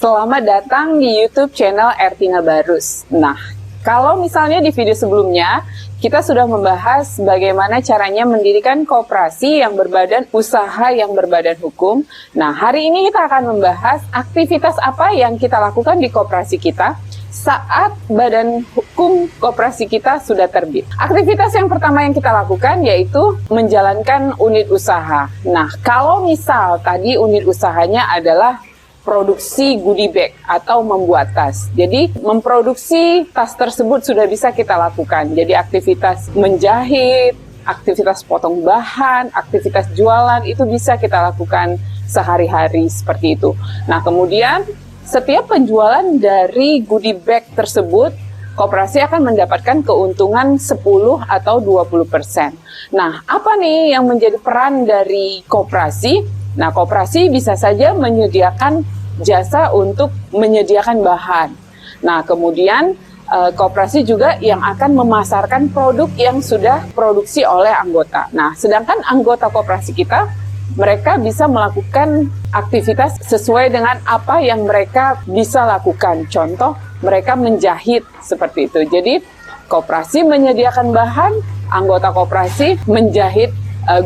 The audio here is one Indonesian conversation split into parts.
Selamat datang di YouTube channel Ertina Barus. Nah, kalau misalnya di video sebelumnya, kita sudah membahas bagaimana caranya mendirikan koperasi yang berbadan usaha yang berbadan hukum. Nah, hari ini kita akan membahas aktivitas apa yang kita lakukan di koperasi kita saat badan hukum koperasi kita sudah terbit. Aktivitas yang pertama yang kita lakukan yaitu menjalankan unit usaha. Nah, kalau misal tadi unit usahanya adalah produksi goodie bag atau membuat tas. Jadi memproduksi tas tersebut sudah bisa kita lakukan. Jadi aktivitas menjahit, aktivitas potong bahan, aktivitas jualan itu bisa kita lakukan sehari-hari seperti itu. Nah, kemudian setiap penjualan dari goodie bag tersebut, koperasi akan mendapatkan keuntungan 10 atau 20%. Nah, apa nih yang menjadi peran dari koperasi? Nah, koperasi bisa saja menyediakan jasa untuk menyediakan bahan. Nah, kemudian koperasi juga yang akan memasarkan produk yang sudah produksi oleh anggota. Nah, sedangkan anggota koperasi kita, mereka bisa melakukan aktivitas sesuai dengan apa yang mereka bisa lakukan. Contoh, mereka menjahit seperti itu. Jadi, koperasi menyediakan bahan, anggota koperasi menjahit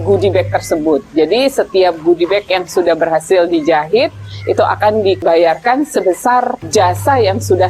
goodie bag tersebut. Jadi setiap goodie bag yang sudah berhasil dijahit itu akan dibayarkan sebesar jasa yang sudah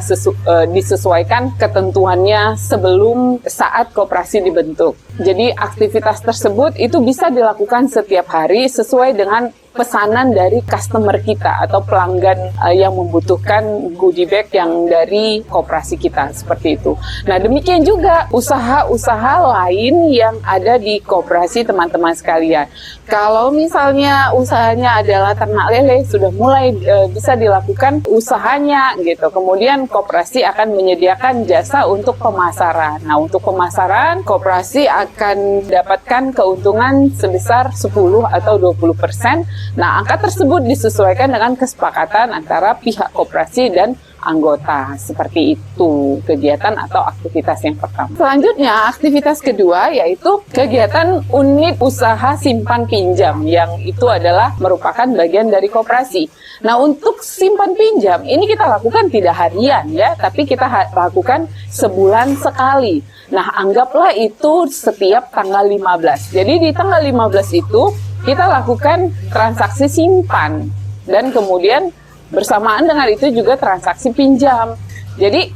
disesuaikan ketentuannya sebelum saat koperasi dibentuk. Jadi aktivitas tersebut itu bisa dilakukan setiap hari sesuai dengan pesanan dari customer kita atau pelanggan yang membutuhkan goodie bag yang dari koperasi kita, seperti itu. Nah, demikian juga usaha-usaha lain yang ada di koperasi teman-teman sekalian. Kalau misalnya usahanya adalah ternak lele, sudah mulai bisa dilakukan usahanya gitu. Kemudian koperasi akan menyediakan jasa untuk pemasaran. Nah, untuk pemasaran, koperasi akan dapatkan keuntungan sebesar 10 atau 20%. Nah, angka tersebut disesuaikan dengan kesepakatan antara pihak koperasi dan anggota. Seperti itu kegiatan atau aktivitas yang pertama. Selanjutnya, aktivitas kedua yaitu kegiatan unit usaha simpan pinjam, yang itu adalah merupakan bagian dari koperasi. Nah, untuk simpan pinjam ini kita lakukan tidak harian ya, tapi kita lakukan sebulan sekali. Nah, anggaplah itu setiap tanggal 15. Jadi di tanggal 15 itu kita lakukan transaksi simpan dan kemudian bersamaan dengan itu juga transaksi pinjam. Jadi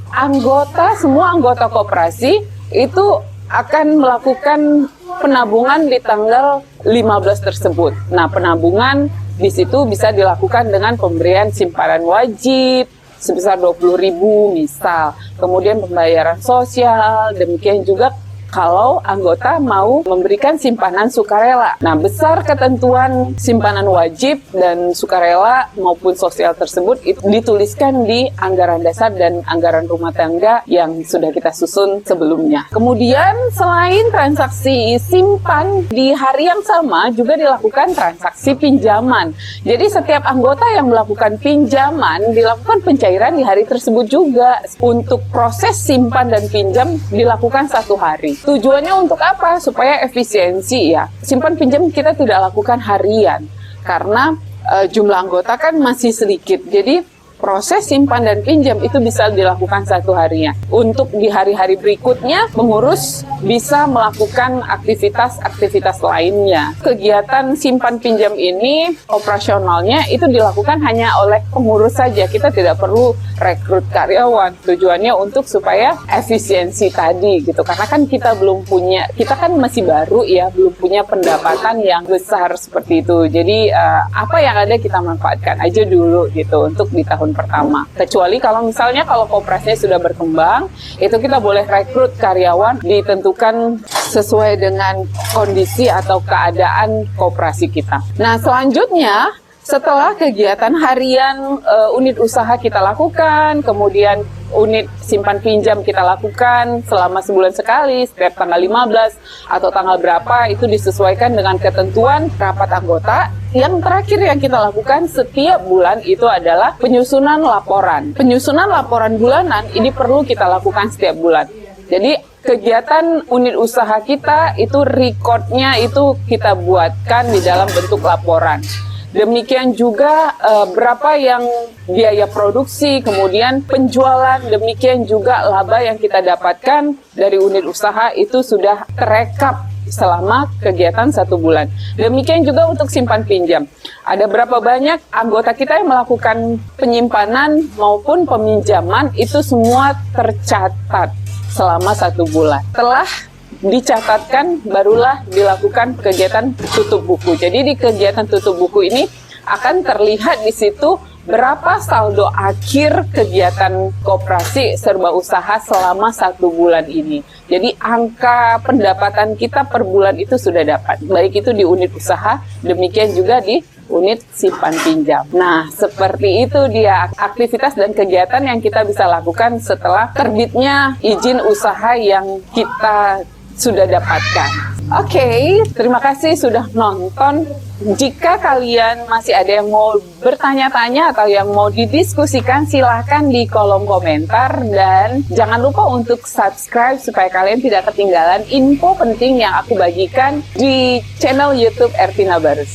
semua anggota koperasi itu akan melakukan penabungan di tanggal 15 tersebut. Nah, penabungan di situ bisa dilakukan dengan pemberian simpanan wajib sebesar 20.000 misal. Kemudian pembayaran sosial, demikian juga kalau anggota mau memberikan simpanan sukarela. Nah, besar ketentuan simpanan wajib dan sukarela maupun sosial tersebut itu dituliskan di anggaran dasar dan anggaran rumah tangga yang sudah kita susun sebelumnya. Kemudian, selain transaksi simpan, di hari yang sama juga dilakukan transaksi pinjaman. Jadi, setiap anggota yang melakukan pinjaman dilakukan pencairan di hari tersebut juga. Untuk proses simpan dan pinjam dilakukan satu hari. Tujuannya untuk apa? Supaya efisiensi ya. Simpan pinjam kita tidak lakukan harian karena jumlah anggota kan masih sedikit. Jadi proses simpan dan pinjam itu bisa dilakukan satu harinya. Untuk di hari-hari berikutnya, pengurus bisa melakukan aktivitas-aktivitas lainnya. Kegiatan simpan pinjam ini operasionalnya itu dilakukan hanya oleh pengurus saja. Kita tidak perlu rekrut karyawan. Tujuannya untuk supaya efisiensi tadi gitu. Karena kan kita kan masih baru ya, belum punya pendapatan yang besar seperti itu. Jadi apa yang ada kita manfaatkan aja dulu gitu untuk di tahun pertama. Kecuali kalau misalnya koperasinya sudah berkembang, itu kita boleh rekrut karyawan ditentukan sesuai dengan kondisi atau keadaan koperasi kita. Nah, selanjutnya setelah kegiatan harian unit usaha kita lakukan, kemudian unit simpan pinjam kita lakukan selama sebulan sekali, setiap tanggal 15 atau tanggal berapa, itu disesuaikan dengan ketentuan rapat anggota. Yang terakhir yang kita lakukan setiap bulan itu adalah penyusunan laporan. Penyusunan laporan bulanan ini perlu kita lakukan setiap bulan. Jadi kegiatan unit usaha kita itu recordnya itu kita buatkan di dalam bentuk laporan. Demikian juga berapa yang biaya produksi, kemudian penjualan, demikian juga laba yang kita dapatkan dari unit usaha itu sudah terekap selama kegiatan 1 bulan. Demikian juga untuk simpan pinjam. Ada berapa banyak anggota kita yang melakukan penyimpanan maupun peminjaman, itu semua tercatat selama 1 bulan. Setelah dicatatkan, barulah dilakukan kegiatan tutup buku. Jadi di kegiatan tutup buku ini akan terlihat di situ berapa saldo akhir kegiatan koperasi serba usaha selama 1 bulan ini. Jadi angka pendapatan kita per bulan itu sudah dapat, baik itu di unit usaha, demikian juga di unit simpan pinjam. Nah, seperti itu dia aktivitas dan kegiatan yang kita bisa lakukan setelah terbitnya izin usaha yang kita sudah dapatkan. Oke, terima kasih sudah nonton. Jika kalian masih ada yang mau bertanya-tanya atau yang mau didiskusikan, silahkan di kolom komentar. Dan jangan lupa untuk subscribe supaya kalian tidak ketinggalan info penting yang aku bagikan di channel YouTube Ertina Barus.